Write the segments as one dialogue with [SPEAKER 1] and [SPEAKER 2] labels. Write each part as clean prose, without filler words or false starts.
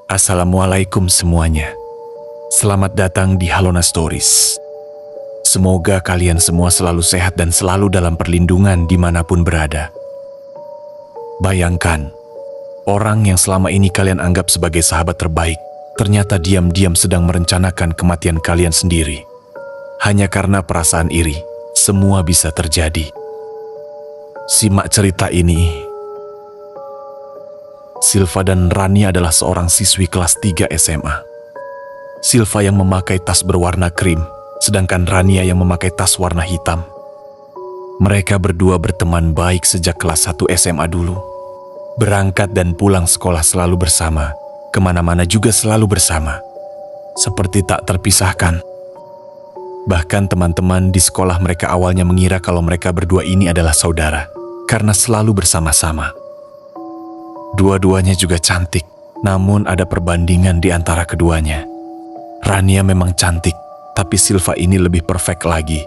[SPEAKER 1] Assalamualaikum semuanya. Selamat datang di Halona Stories. Semoga kalian semua selalu sehat dan selalu dalam perlindungan dimanapun berada. Bayangkan, orang yang selama ini kalian anggap sebagai sahabat terbaik, ternyata diam-diam sedang merencanakan kematian kalian sendiri. Hanya karena perasaan iri, semua bisa terjadi. Simak cerita ini. Silva dan Rania adalah seorang siswi kelas 3 SMA. Silva yang memakai tas berwarna krim, sedangkan Rania yang memakai tas warna hitam. Mereka berdua berteman baik sejak kelas 1 SMA dulu. Berangkat dan pulang sekolah selalu bersama, kemana-mana juga selalu bersama. Seperti tak terpisahkan. Bahkan teman-teman di sekolah mereka awalnya mengira kalau mereka berdua ini adalah saudara, karena selalu bersama-sama. Dua-duanya juga cantik, namun ada perbandingan di antara keduanya. Rania memang cantik, tapi Silva ini lebih perfect lagi.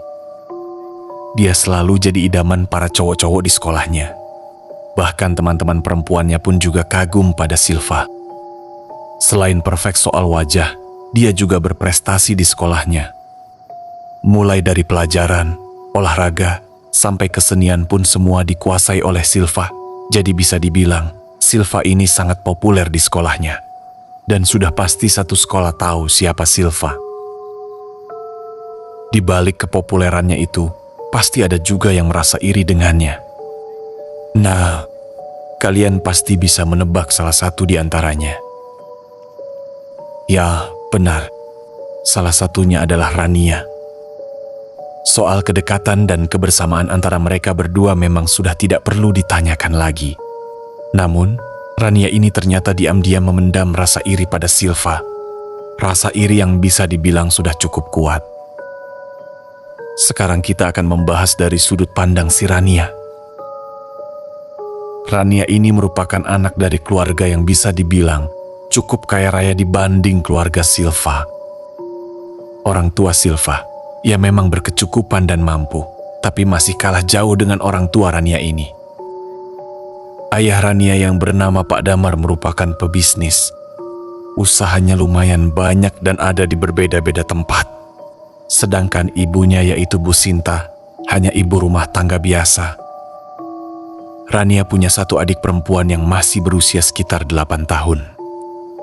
[SPEAKER 1] Dia selalu jadi idaman para cowok-cowok di sekolahnya. Bahkan teman-teman perempuannya pun juga kagum pada Silva. Selain perfect soal wajah, dia juga berprestasi di sekolahnya. Mulai dari pelajaran, olahraga, sampai kesenian pun semua dikuasai oleh Silva. Jadi bisa dibilang, Silva ini sangat populer di sekolahnya. Dan sudah pasti satu sekolah tahu siapa Silva. Di balik kepopulerannya itu, pasti ada juga yang merasa iri dengannya. Nah, kalian pasti bisa menebak salah satu di antaranya. Ya, benar. Salah satunya adalah Rania. Soal kedekatan dan kebersamaan antara mereka berdua memang sudah tidak perlu ditanyakan lagi. Namun, Rania ini ternyata diam-diam memendam rasa iri pada Silva. Rasa iri yang bisa dibilang sudah cukup kuat. Sekarang kita akan membahas dari sudut pandang si Rania. Rania ini merupakan anak dari keluarga yang bisa dibilang cukup kaya raya dibanding keluarga Silva. Orang tua Silva, ia memang berkecukupan dan mampu, tapi masih kalah jauh dengan orang tua Rania ini. Ayah Rania yang bernama Pak Damar merupakan pebisnis. Usahanya lumayan banyak dan ada di berbeda-beda tempat. Sedangkan ibunya yaitu Bu Sinta, hanya ibu rumah tangga biasa. Rania punya satu adik perempuan yang masih berusia sekitar 8 tahun.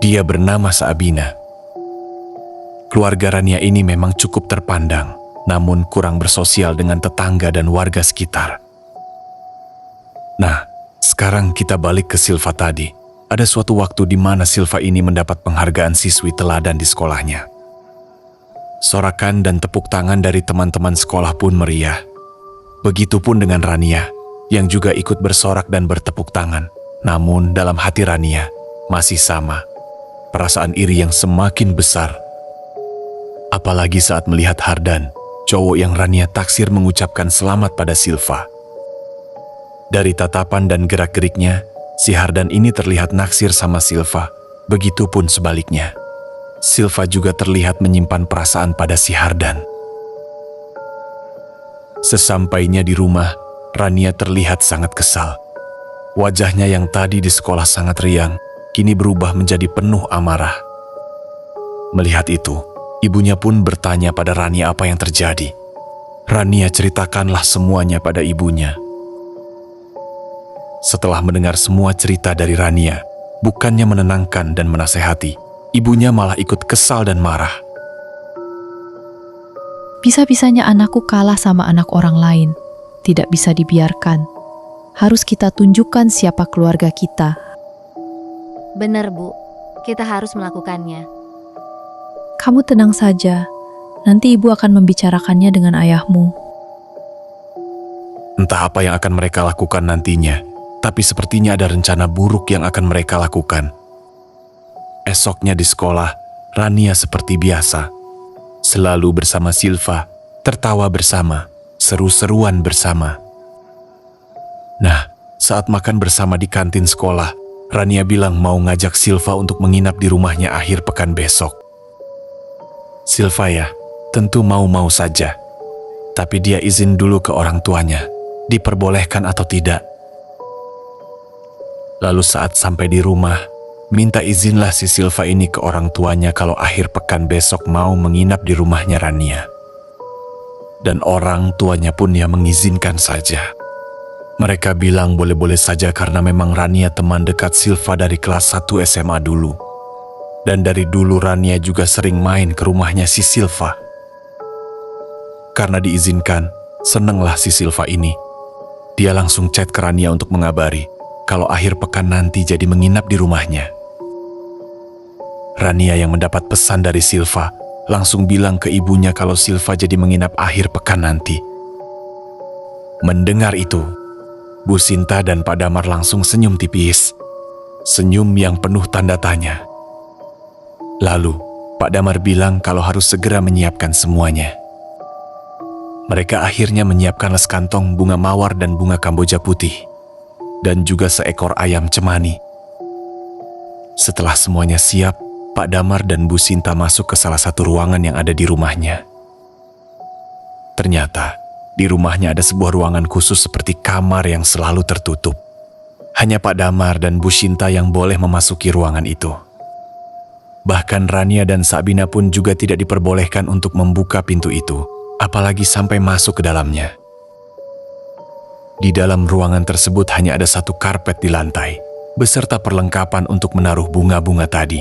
[SPEAKER 1] Dia bernama Sabina. Keluarga Rania ini memang cukup terpandang, namun kurang bersosial dengan tetangga dan warga sekitar. Nah, sekarang kita balik ke Silva tadi. Ada suatu waktu di mana Silva ini mendapat penghargaan siswi teladan di sekolahnya. Sorakan dan tepuk tangan dari teman-teman sekolah pun meriah. Begitupun dengan Rania, yang juga ikut bersorak dan bertepuk tangan. Namun dalam hati Rania, masih sama. Perasaan iri yang semakin besar. Apalagi saat melihat Hardan, cowok yang Rania taksir mengucapkan selamat pada Silva. Dari tatapan dan gerak-geriknya, si Hardan ini terlihat naksir sama Silva. Begitupun sebaliknya. Silva juga terlihat menyimpan perasaan pada si Hardan. Sesampainya di rumah, Rania terlihat sangat kesal. Wajahnya yang tadi di sekolah sangat riang, kini berubah menjadi penuh amarah. Melihat itu, ibunya pun bertanya pada Rania apa yang terjadi. Rania ceritakanlah semuanya pada ibunya. Setelah mendengar semua cerita dari Rania, bukannya menenangkan dan menasehati, ibunya malah ikut kesal dan marah.
[SPEAKER 2] Bisa-bisanya anakku kalah sama anak orang lain. Tidak bisa dibiarkan. Harus kita tunjukkan siapa keluarga kita.
[SPEAKER 3] Benar, Bu. Kita harus melakukannya.
[SPEAKER 2] Kamu tenang saja. Nanti ibu akan membicarakannya dengan ayahmu.
[SPEAKER 1] Entah apa yang akan mereka lakukan nantinya, tapi sepertinya ada rencana buruk yang akan mereka lakukan. Esoknya di sekolah, Rania seperti biasa. Selalu bersama Silva, tertawa bersama, seru-seruan bersama. Nah, saat makan bersama di kantin sekolah, Rania bilang mau ngajak Silva untuk menginap di rumahnya akhir pekan besok. Silva ya, tentu mau-mau saja. Tapi dia izin dulu ke orang tuanya, diperbolehkan atau tidak. Lalu saat sampai di rumah, minta izinlah si Silva ini ke orang tuanya kalau akhir pekan besok mau menginap di rumahnya Rania. Dan orang tuanya pun ya mengizinkan saja. Mereka bilang boleh-boleh saja karena memang Rania teman dekat Silva dari kelas 1 SMA dulu. Dan dari dulu Rania juga sering main ke rumahnya si Silva. Karena diizinkan, senenglah si Silva ini. Dia langsung chat ke Rania untuk mengabari kalau akhir pekan nanti jadi menginap di rumahnya. Rania yang mendapat pesan dari Silva langsung bilang ke ibunya kalau Silva jadi menginap akhir pekan nanti. Mendengar itu, Bu Sinta dan Pak Damar langsung senyum tipis. Senyum yang penuh tanda tanya. Lalu, Pak Damar bilang kalau harus segera menyiapkan semuanya. Mereka akhirnya menyiapkan sekantong bunga mawar dan bunga kamboja putih, dan juga seekor ayam cemani. Setelah semuanya siap, Pak Damar dan Bu Sinta masuk ke salah satu ruangan yang ada di rumahnya. Ternyata, di rumahnya ada sebuah ruangan khusus seperti kamar yang selalu tertutup. Hanya Pak Damar dan Bu Sinta yang boleh memasuki ruangan itu. Bahkan Rania dan Sabina pun juga tidak diperbolehkan untuk membuka pintu itu, apalagi sampai masuk ke dalamnya. Di dalam ruangan tersebut hanya ada satu karpet di lantai, beserta perlengkapan untuk menaruh bunga-bunga tadi.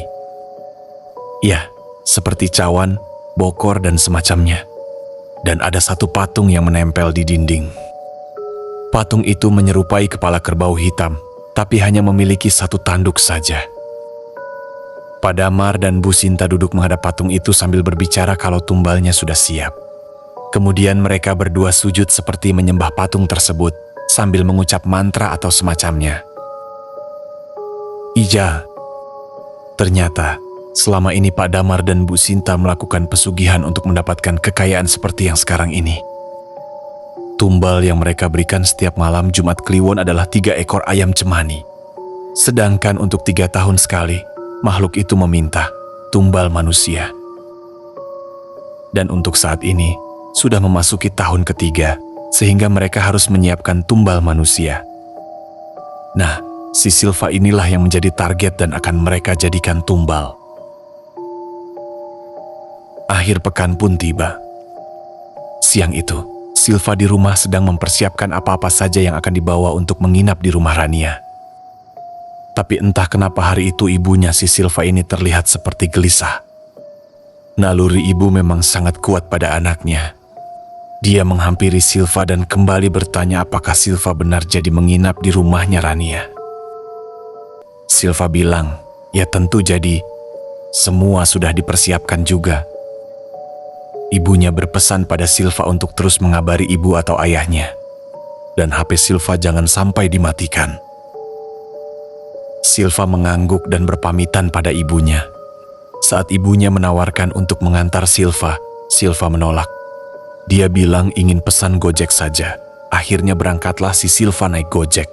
[SPEAKER 1] Ya, seperti cawan, bokor, dan semacamnya. Dan ada satu patung yang menempel di dinding. Patung itu menyerupai kepala kerbau hitam, tapi hanya memiliki satu tanduk saja. Pak Damar dan Bu Sinta duduk menghadap patung itu sambil berbicara kalau tumbalnya sudah siap. Kemudian mereka berdua sujud seperti menyembah patung tersebut sambil mengucap mantra atau semacamnya. Ija. Ternyata, selama ini Pak Damar dan Bu Sinta melakukan pesugihan untuk mendapatkan kekayaan seperti yang sekarang ini. Tumbal yang mereka berikan setiap malam Jumat Kliwon adalah 3 ekor ayam cemani. Sedangkan untuk 3 tahun sekali, makhluk itu meminta tumbal manusia. Dan untuk saat ini, sudah memasuki tahun ketiga, sehingga mereka harus menyiapkan tumbal manusia. Nah, si Silva inilah yang menjadi target dan akan mereka jadikan tumbal. Akhir pekan pun tiba. Siang itu, Silva di rumah sedang mempersiapkan apa-apa saja yang akan dibawa untuk menginap di rumah Rania. Tapi entah kenapa hari itu ibunya si Silva ini terlihat seperti gelisah. Naluri ibu memang sangat kuat pada anaknya. Dia menghampiri Silva dan kembali bertanya apakah Silva benar jadi menginap di rumahnya Rania. Silva bilang, ya tentu jadi. Semua sudah dipersiapkan juga. Ibunya berpesan pada Silva untuk terus mengabari ibu atau ayahnya. Dan HP Silva jangan sampai dimatikan. Silva mengangguk dan berpamitan pada ibunya. Saat ibunya menawarkan untuk mengantar Silva, Silva menolak. Dia bilang ingin pesan Gojek saja. Akhirnya berangkatlah si Silva naik Gojek.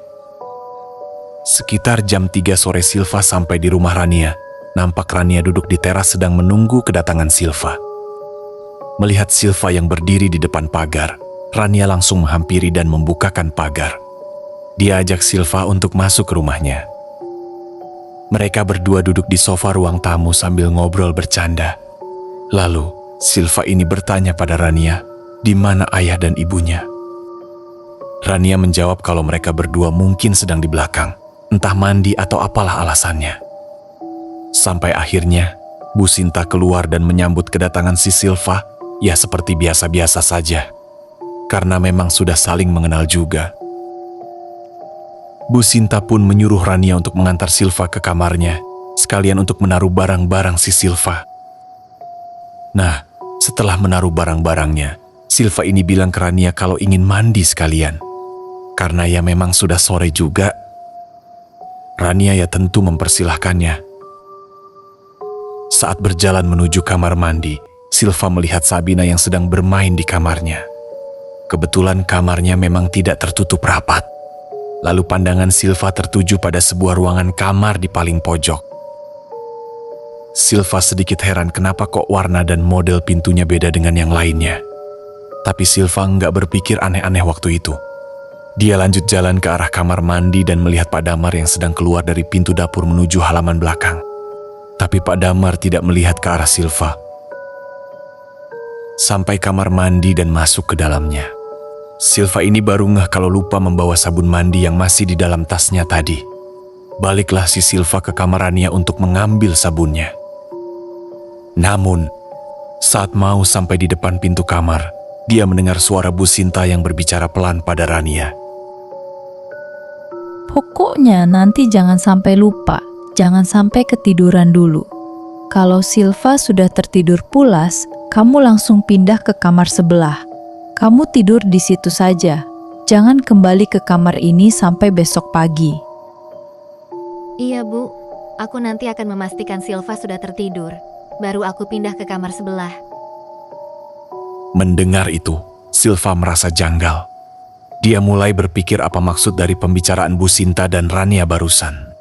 [SPEAKER 1] Sekitar jam 3 sore Silva sampai di rumah Rania. Nampak Rania duduk di teras sedang menunggu kedatangan Silva. Melihat Silva yang berdiri di depan pagar, Rania langsung menghampiri dan membukakan pagar. Dia ajak Silva untuk masuk ke rumahnya. Mereka berdua duduk di sofa ruang tamu sambil ngobrol bercanda. Lalu, Silva ini bertanya pada Rania, di mana ayah dan ibunya. Rania menjawab kalau mereka berdua mungkin sedang di belakang, entah mandi atau apalah alasannya. Sampai akhirnya, Bu Sinta keluar dan menyambut kedatangan si Silva, ya seperti biasa-biasa saja, karena memang sudah saling mengenal juga. Bu Sinta pun menyuruh Rania untuk mengantar Silva ke kamarnya, sekalian untuk menaruh barang-barang si Silva. Nah, setelah menaruh barang-barangnya, Silva ini bilang ke Rania kalau ingin mandi sekalian. Karena ya memang sudah sore juga. Rania ya tentu mempersilahkannya. Saat berjalan menuju kamar mandi, Silva melihat Sabina yang sedang bermain di kamarnya. Kebetulan kamarnya memang tidak tertutup rapat. Lalu pandangan Silva tertuju pada sebuah ruangan kamar di paling pojok. Silva sedikit heran kenapa kok warna dan model pintunya beda dengan yang lainnya. Tapi Silva nggak berpikir aneh-aneh waktu itu. Dia lanjut jalan ke arah kamar mandi dan melihat Pak Damar yang sedang keluar dari pintu dapur menuju halaman belakang. Tapi Pak Damar tidak melihat ke arah Silva. Sampai kamar mandi dan masuk ke dalamnya. Silva ini baru ngeh kalau lupa membawa sabun mandi yang masih di dalam tasnya tadi. Baliklah si Silva ke kamar Rania untuk mengambil sabunnya. Namun, saat mau sampai di depan pintu kamar, dia mendengar suara Bu Sinta yang berbicara pelan pada Rania.
[SPEAKER 2] Pokoknya nanti jangan sampai lupa, jangan sampai ketiduran dulu. Kalau Silva sudah tertidur pulas, kamu langsung pindah ke kamar sebelah. Kamu tidur di situ saja. Jangan kembali ke kamar ini sampai besok pagi.
[SPEAKER 3] Iya, Bu. Aku nanti akan memastikan Silva sudah tertidur. Baru aku pindah ke kamar sebelah.
[SPEAKER 1] Mendengar itu, Silva merasa janggal. Dia mulai berpikir apa maksud dari pembicaraan Bu Sinta dan Rania barusan.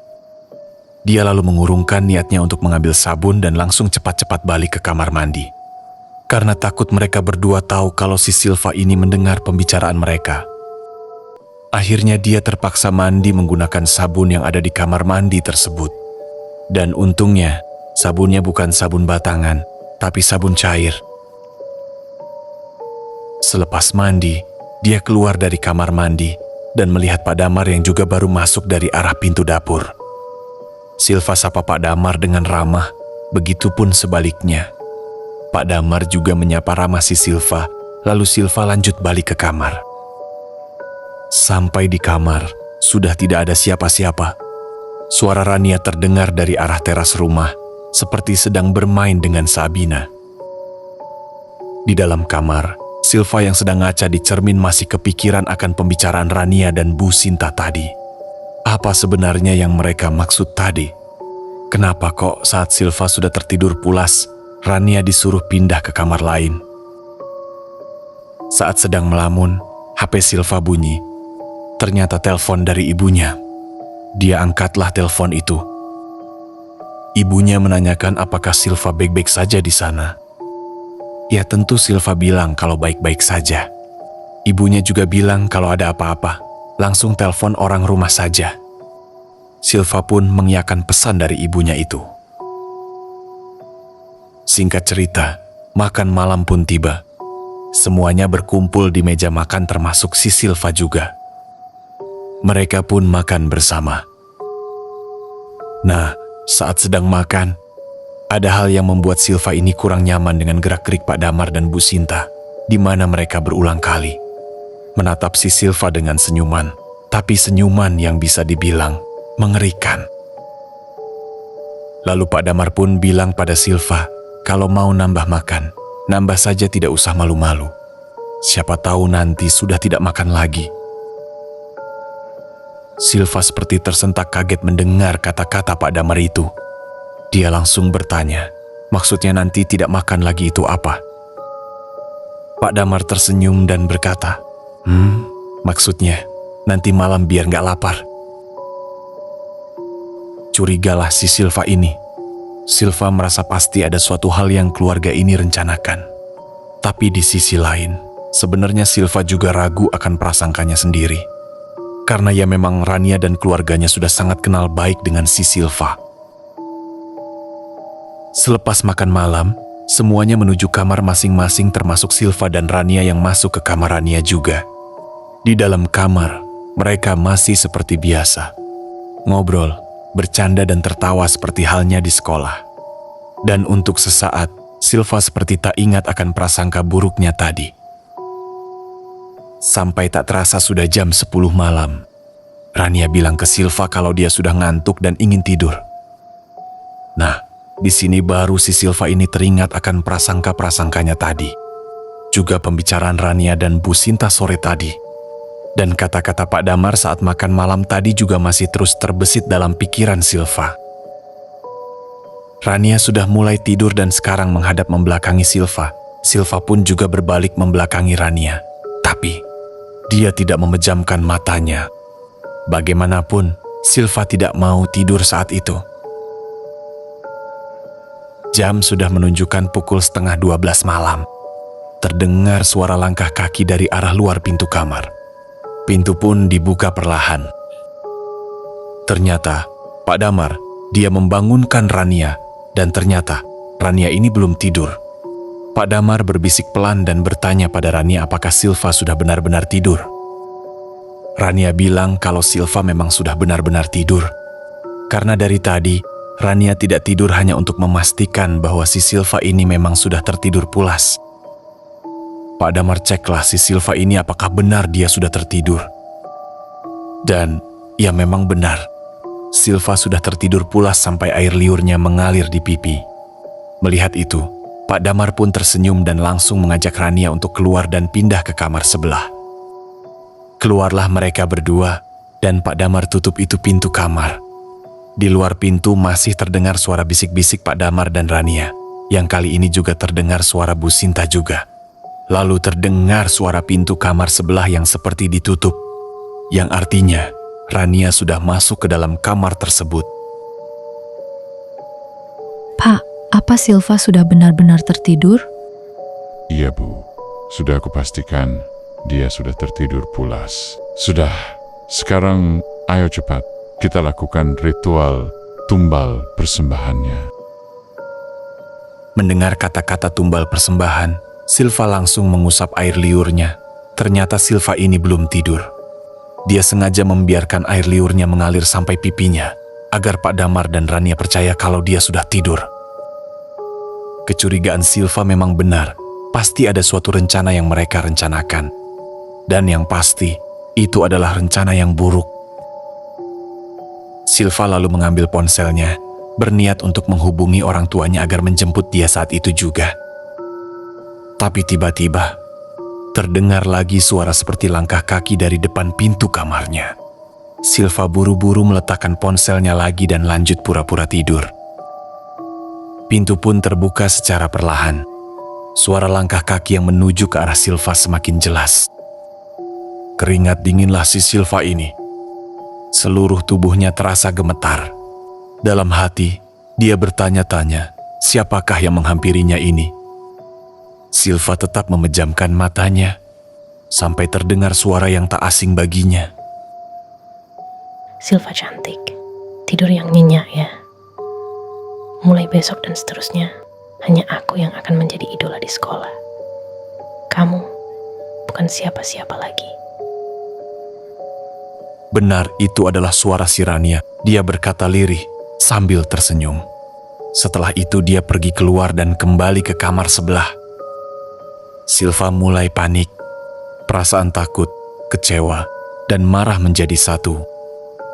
[SPEAKER 1] Dia lalu mengurungkan niatnya untuk mengambil sabun dan langsung cepat-cepat balik ke kamar mandi. Karena takut mereka berdua tahu kalau si Silva ini mendengar pembicaraan mereka. Akhirnya dia terpaksa mandi menggunakan sabun yang ada di kamar mandi tersebut. Dan untungnya, sabunnya bukan sabun batangan, tapi sabun cair. Selepas mandi, dia keluar dari kamar mandi dan melihat Pak Damar yang juga baru masuk dari arah pintu dapur. Silva sapa Pak Damar dengan ramah, begitupun sebaliknya. Pak Damar juga menyapa ramah si Silva, lalu Silva lanjut balik ke kamar. Sampai di kamar, sudah tidak ada siapa-siapa. Suara Rania terdengar dari arah teras rumah, seperti sedang bermain dengan Sabina. Di dalam kamar, Silva yang sedang ngaca di cermin masih kepikiran akan pembicaraan Rania dan Bu Sinta tadi. Apa sebenarnya yang mereka maksud tadi? Kenapa kok saat Silva sudah tertidur pulas, Rania disuruh pindah ke kamar lain? Saat sedang melamun, HP Silva bunyi. Ternyata telepon dari ibunya. Dia angkatlah telepon itu. Ibunya menanyakan apakah Silva baik-baik saja di sana. Ya tentu Silva bilang kalau baik-baik saja. Ibunya juga bilang kalau ada apa-apa, langsung telepon orang rumah saja. Silva pun mengiyakan pesan dari ibunya itu. Singkat cerita, makan malam pun tiba. Semuanya berkumpul di meja makan termasuk si Silva juga. Mereka pun makan bersama. Nah, saat sedang makan, ada hal yang membuat Silva ini kurang nyaman dengan gerak-gerik Pak Damar dan Bu Sinta, di mana mereka berulang kali menatap si Silva dengan senyuman, tapi senyuman yang bisa dibilang mengerikan. Lalu Pak Damar pun bilang pada Silva, kalau mau nambah makan, nambah saja, tidak usah malu-malu. Siapa tahu nanti sudah tidak makan lagi. Silva seperti tersentak kaget mendengar kata-kata Pak Damar itu. Dia langsung bertanya, maksudnya nanti tidak makan lagi itu apa? Pak Damar tersenyum dan berkata, maksudnya nanti malam biar nggak lapar. Curigalah si Silva ini. Silva merasa pasti ada suatu hal yang keluarga ini rencanakan. Tapi di sisi lain, sebenarnya Silva juga ragu akan prasangkanya sendiri. Karena ya memang Rania dan keluarganya sudah sangat kenal baik dengan si Silva. Selepas makan malam, semuanya menuju kamar masing-masing termasuk Silva dan Rania yang masuk ke kamar Rania juga. Di dalam kamar, mereka masih seperti biasa. Ngobrol, bercanda dan tertawa seperti halnya di sekolah. Dan untuk sesaat, Silva seperti tak ingat akan prasangka buruknya tadi. Sampai tak terasa sudah jam 10 malam. Rania bilang ke Silva kalau dia sudah ngantuk dan ingin tidur. Nah, di sini baru si Silva ini teringat akan prasangka-prasangkanya tadi. Juga pembicaraan Rania dan Bu Sinta sore tadi. Dan kata-kata Pak Damar saat makan malam tadi juga masih terus terbesit dalam pikiran Silva. Rania sudah mulai tidur dan sekarang menghadap membelakangi Silva. Silva pun juga berbalik membelakangi Rania. Tapi dia tidak memejamkan matanya. Bagaimanapun, Silva tidak mau tidur saat itu. Jam sudah menunjukkan pukul 11:30 malam. Terdengar suara langkah kaki dari arah luar pintu kamar. Pintu pun dibuka perlahan. Ternyata, Pak Damar, dia membangunkan Rania, dan ternyata Rania ini belum tidur. Pak Damar berbisik pelan dan bertanya pada Rania apakah Silva sudah benar-benar tidur. Rania bilang kalau Silva memang sudah benar-benar tidur. Karena dari tadi, Rania tidak tidur hanya untuk memastikan bahwa si Silva ini memang sudah tertidur pulas. Pak Damar ceklah si Silva ini apakah benar dia sudah tertidur. Dan ya memang benar, Silva sudah tertidur pulas sampai air liurnya mengalir di pipi. Melihat itu, Pak Damar pun tersenyum dan langsung mengajak Rania untuk keluar dan pindah ke kamar sebelah. Keluarlah mereka berdua, dan Pak Damar tutup itu pintu kamar. Di luar pintu masih terdengar suara bisik-bisik Pak Damar dan Rania, yang kali ini juga terdengar suara Bu Sinta juga. Lalu terdengar suara pintu kamar sebelah yang seperti ditutup, yang artinya Rania sudah masuk ke dalam kamar tersebut.
[SPEAKER 2] Pak, apa Silva sudah benar-benar tertidur?
[SPEAKER 4] Iya, Bu. Sudah aku pastikan dia sudah tertidur pulas. Sudah, sekarang ayo cepat kita lakukan ritual tumbal persembahannya.
[SPEAKER 1] Mendengar kata-kata tumbal persembahan, Silva langsung mengusap air liurnya. Ternyata Silva ini belum tidur. Dia sengaja membiarkan air liurnya mengalir sampai pipinya, agar Pak Damar dan Rania percaya kalau dia sudah tidur. Kecurigaan Silva memang benar, pasti ada suatu rencana yang mereka rencanakan. Dan yang pasti, itu adalah rencana yang buruk. Silva lalu mengambil ponselnya, berniat untuk menghubungi orang tuanya agar menjemput dia saat itu juga. Tapi tiba-tiba, terdengar lagi suara seperti langkah kaki dari depan pintu kamarnya. Silva buru-buru meletakkan ponselnya lagi dan lanjut pura-pura tidur. Pintu pun terbuka secara perlahan. Suara langkah kaki yang menuju ke arah Silva semakin jelas. Keringat dinginlah si Silva ini. Seluruh tubuhnya terasa gemetar. Dalam hati, dia bertanya-tanya, siapakah yang menghampirinya ini? Silva tetap memejamkan matanya, sampai terdengar suara yang tak asing baginya.
[SPEAKER 5] Silva cantik, tidur yang nyenyak ya. Mulai besok dan seterusnya, hanya aku yang akan menjadi idola di sekolah. Kamu bukan siapa-siapa lagi.
[SPEAKER 1] Benar, itu adalah suara si Rania. Dia berkata lirih sambil tersenyum. Setelah itu dia pergi keluar dan kembali ke kamar sebelah. Silva mulai panik. Perasaan takut, kecewa, dan marah menjadi satu.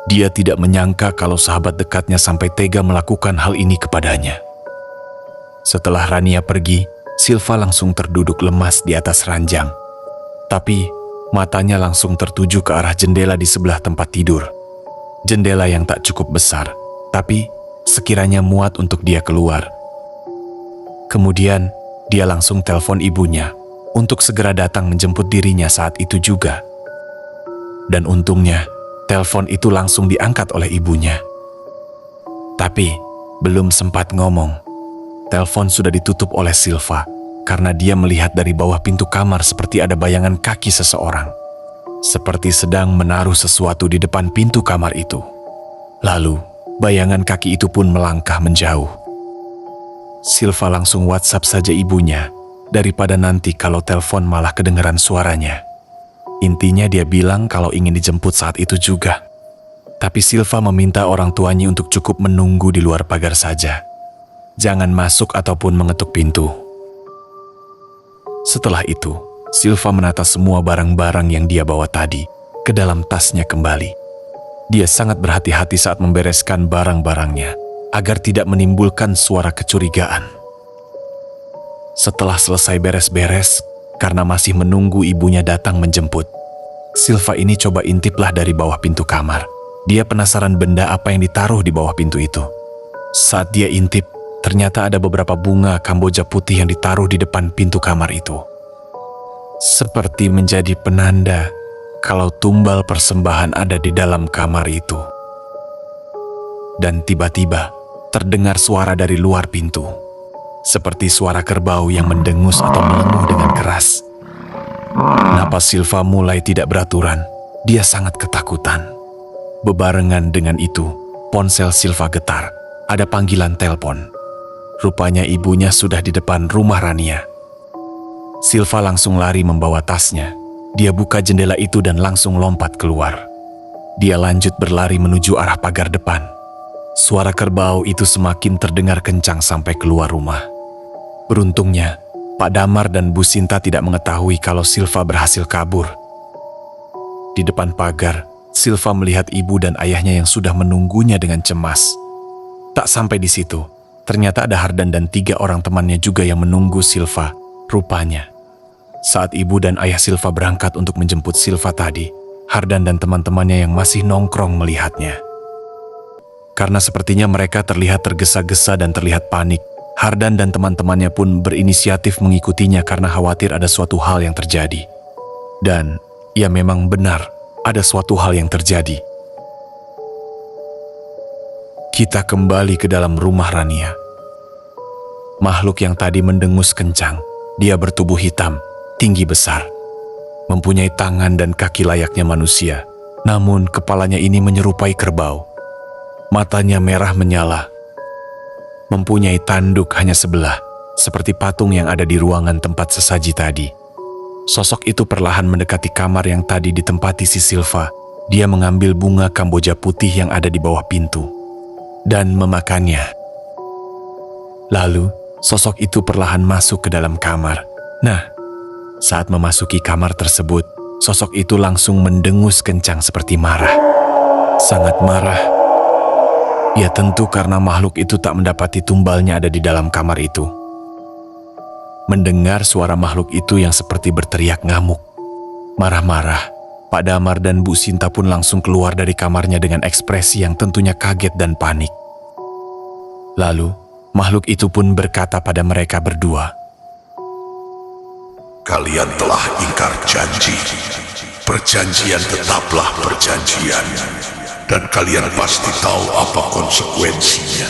[SPEAKER 1] Dia tidak menyangka kalau sahabat dekatnya sampai tega melakukan hal ini kepadanya. Setelah Rania pergi, Silva langsung terduduk lemas di atas ranjang. Tapi matanya langsung tertuju ke arah jendela di sebelah tempat tidur. Jendela yang tak cukup besar, tapi sekiranya muat untuk dia keluar. Kemudian, dia langsung telepon ibunya untuk segera datang menjemput dirinya saat itu juga. Dan untungnya, telepon itu langsung diangkat oleh ibunya. Tapi, belum sempat ngomong, telepon sudah ditutup oleh Silva karena dia melihat dari bawah pintu kamar seperti ada bayangan kaki seseorang. Seperti sedang menaruh sesuatu di depan pintu kamar itu. Lalu, bayangan kaki itu pun melangkah menjauh. Silva langsung WhatsApp saja ibunya, daripada nanti kalau telepon malah kedengeran suaranya. Intinya dia bilang kalau ingin dijemput saat itu juga. Tapi Silva meminta orang tuanya untuk cukup menunggu di luar pagar saja. Jangan masuk ataupun mengetuk pintu. Setelah itu, Silva menata semua barang-barang yang dia bawa tadi ke dalam tasnya kembali. Dia sangat berhati-hati saat membereskan barang-barangnya agar tidak menimbulkan suara kecurigaan. Setelah selesai beres-beres, karena masih menunggu ibunya datang menjemput, Silva ini coba intiplah dari bawah pintu kamar. Dia penasaran benda apa yang ditaruh di bawah pintu itu. Saat dia intip, ternyata ada beberapa bunga kamboja putih yang ditaruh di depan pintu kamar itu. Seperti menjadi penanda kalau tumbal persembahan ada di dalam kamar itu. Dan tiba-tiba terdengar suara dari luar pintu. Seperti suara kerbau yang mendengus atau melenguh dengan keras. Napas Silva mulai tidak beraturan. Dia sangat ketakutan. Bebarengan dengan itu, ponsel Silva getar. Ada panggilan telepon. Rupanya ibunya sudah di depan rumah Rania. Silva langsung lari membawa tasnya. Dia buka jendela itu dan langsung lompat keluar. Dia lanjut berlari menuju arah pagar depan. Suara kerbau itu semakin terdengar kencang sampai keluar rumah. Beruntungnya, Pak Damar dan Bu Sinta tidak mengetahui kalau Silva berhasil kabur. Di depan pagar, Silva melihat ibu dan ayahnya yang sudah menunggunya dengan cemas. Tak sampai di situ, ternyata ada Hardan dan 3 orang temannya juga yang menunggu Silva. Rupanya, saat ibu dan ayah Silva berangkat untuk menjemput Silva tadi, Hardan dan teman-temannya yang masih nongkrong melihatnya. Karena sepertinya mereka terlihat tergesa-gesa dan terlihat panik, Hardan dan teman-temannya pun berinisiatif mengikutinya karena khawatir ada suatu hal yang terjadi. Dan, ya memang benar, ada suatu hal yang terjadi. Kita kembali ke dalam rumah Rania. Makhluk yang tadi mendengus kencang, dia bertubuh hitam, tinggi besar. Mempunyai tangan dan kaki layaknya manusia, namun kepalanya ini menyerupai kerbau. Matanya merah menyala. Mempunyai tanduk hanya sebelah, seperti patung yang ada di ruangan tempat sesaji tadi. Sosok itu perlahan mendekati kamar yang tadi ditempati si Silva. Dia mengambil bunga kamboja putih yang ada di bawah pintu dan memakannya. Lalu, sosok itu perlahan masuk ke dalam kamar. Nah, saat memasuki kamar tersebut, sosok itu langsung mendengus kencang seperti marah. Sangat marah. Ya tentu karena makhluk itu tak mendapati tumbalnya ada di dalam kamar itu. Mendengar suara makhluk itu yang seperti berteriak ngamuk. Marah-marah, Pak Damar dan Bu Sinta pun langsung keluar dari kamarnya dengan ekspresi yang tentunya kaget dan panik. Lalu, makhluk itu pun berkata pada mereka berdua,
[SPEAKER 6] Kalian telah ingkar janji. Perjanjian tetaplah perjanjian. Dan kalian pasti tahu apa konsekuensinya.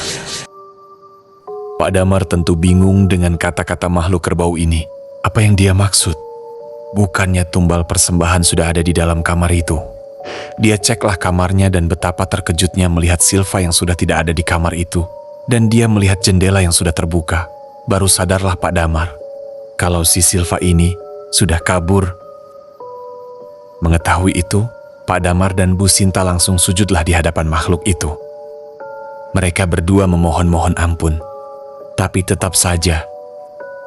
[SPEAKER 1] Pak Damar tentu bingung dengan kata-kata makhluk kerbau ini. Apa yang dia maksud? Bukannya tumbal persembahan sudah ada di dalam kamar itu. Dia ceklah kamarnya dan betapa terkejutnya melihat Silva yang sudah tidak ada di kamar itu. Dan dia melihat jendela yang sudah terbuka. Baru sadarlah Pak Damar kalau si Silva ini sudah kabur. Mengetahui itu, Pak Damar dan Bu Sinta langsung sujudlah di hadapan makhluk itu. Mereka berdua memohon-mohon ampun. Tapi tetap saja,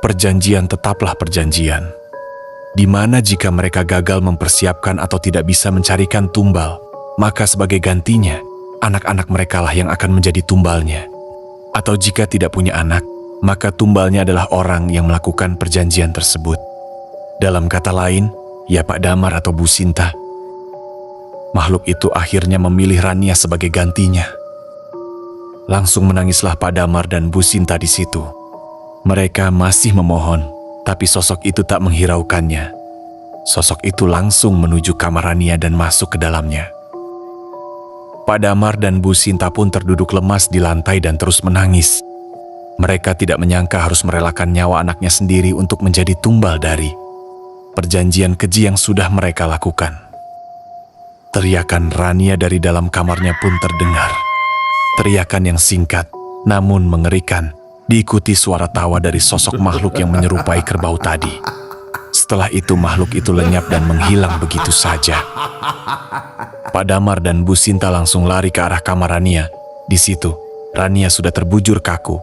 [SPEAKER 1] perjanjian tetaplah perjanjian. Di mana jika mereka gagal mempersiapkan atau tidak bisa mencarikan tumbal, maka sebagai gantinya, anak-anak mereka lah yang akan menjadi tumbalnya. Atau jika tidak punya anak, maka tumbalnya adalah orang yang melakukan perjanjian tersebut. Dalam kata lain, ya Pak Damar atau Bu Sinta. Makhluk itu akhirnya memilih Rania sebagai gantinya. Langsung menangislah Pak Damar dan Bu Sinta di situ. Mereka masih memohon, tapi sosok itu tak menghiraukannya. Sosok itu langsung menuju kamar Rania dan masuk ke dalamnya. Pak Damar dan Bu Sinta pun terduduk lemas di lantai dan terus menangis. Mereka tidak menyangka harus merelakan nyawa anaknya sendiri untuk menjadi tumbal dari perjanjian keji yang sudah mereka lakukan. Teriakan Rania dari dalam kamarnya pun terdengar. Teriakan yang singkat, namun mengerikan, diikuti suara tawa dari sosok makhluk yang menyerupai kerbau tadi. Setelah itu makhluk itu lenyap dan menghilang begitu saja. Pak Damar dan Bu Sinta langsung lari ke arah kamar Rania. Di situ, Rania sudah terbujur kaku,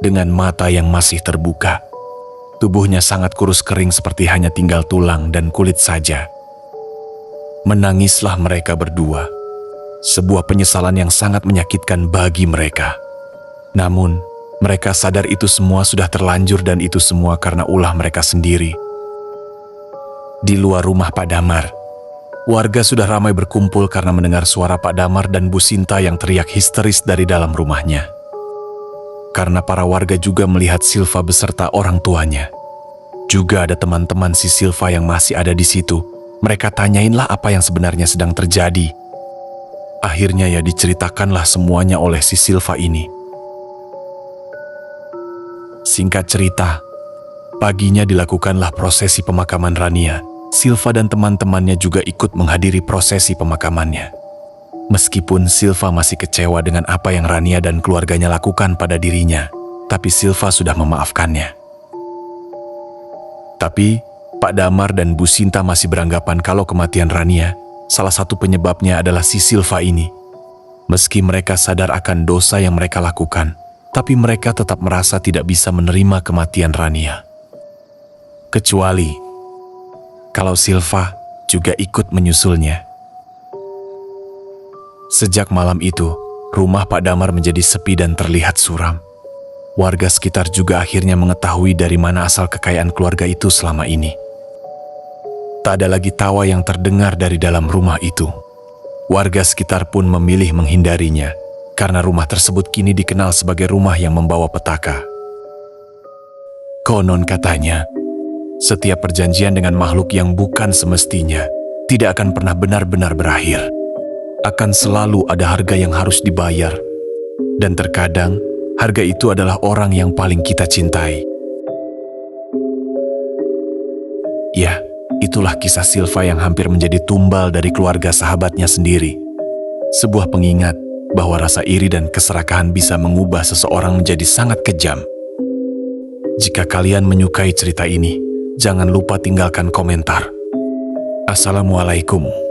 [SPEAKER 1] dengan mata yang masih terbuka. Tubuhnya sangat kurus kering seperti hanya tinggal tulang dan kulit saja. Menangislah mereka berdua. Sebuah penyesalan yang sangat menyakitkan bagi mereka. Namun, mereka sadar itu semua sudah terlanjur dan itu semua karena ulah mereka sendiri. Di luar rumah Pak Damar, warga sudah ramai berkumpul karena mendengar suara Pak Damar dan Bu Sinta yang teriak histeris dari dalam rumahnya. Karena para warga juga melihat Silva beserta orang tuanya. Juga ada teman-teman si Silva yang masih ada di situ. Mereka tanyainlah apa yang sebenarnya sedang terjadi. Akhirnya ya diceritakanlah semuanya oleh si Silva ini. Singkat cerita, paginya dilakukanlah prosesi pemakaman Rania. Silva dan teman-temannya juga ikut menghadiri prosesi pemakamannya. Meskipun Silva masih kecewa dengan apa yang Rania dan keluarganya lakukan pada dirinya, tapi Silva sudah memaafkannya. Tapi, Pak Damar dan Bu Sinta masih beranggapan kalau kematian Rania, salah satu penyebabnya adalah si Silva ini. Meski mereka sadar akan dosa yang mereka lakukan, tapi mereka tetap merasa tidak bisa menerima kematian Rania. Kecuali, kalau Silva juga ikut menyusulnya. Sejak malam itu, rumah Pak Damar menjadi sepi dan terlihat suram. Warga sekitar juga akhirnya mengetahui dari mana asal kekayaan keluarga itu selama ini. Tak ada lagi tawa yang terdengar dari dalam rumah itu. Warga sekitar pun memilih menghindarinya, karena rumah tersebut kini dikenal sebagai rumah yang membawa petaka. Konon katanya, setiap perjanjian dengan makhluk yang bukan semestinya tidak akan pernah benar-benar berakhir. Akan selalu ada harga yang harus dibayar, dan terkadang harga itu adalah orang yang paling kita cintai. Ya, itulah kisah Silva yang hampir menjadi tumbal dari keluarga sahabatnya sendiri. Sebuah pengingat bahwa rasa iri dan keserakahan bisa mengubah seseorang menjadi sangat kejam. Jika kalian menyukai cerita ini, jangan lupa tinggalkan komentar. Assalamualaikum.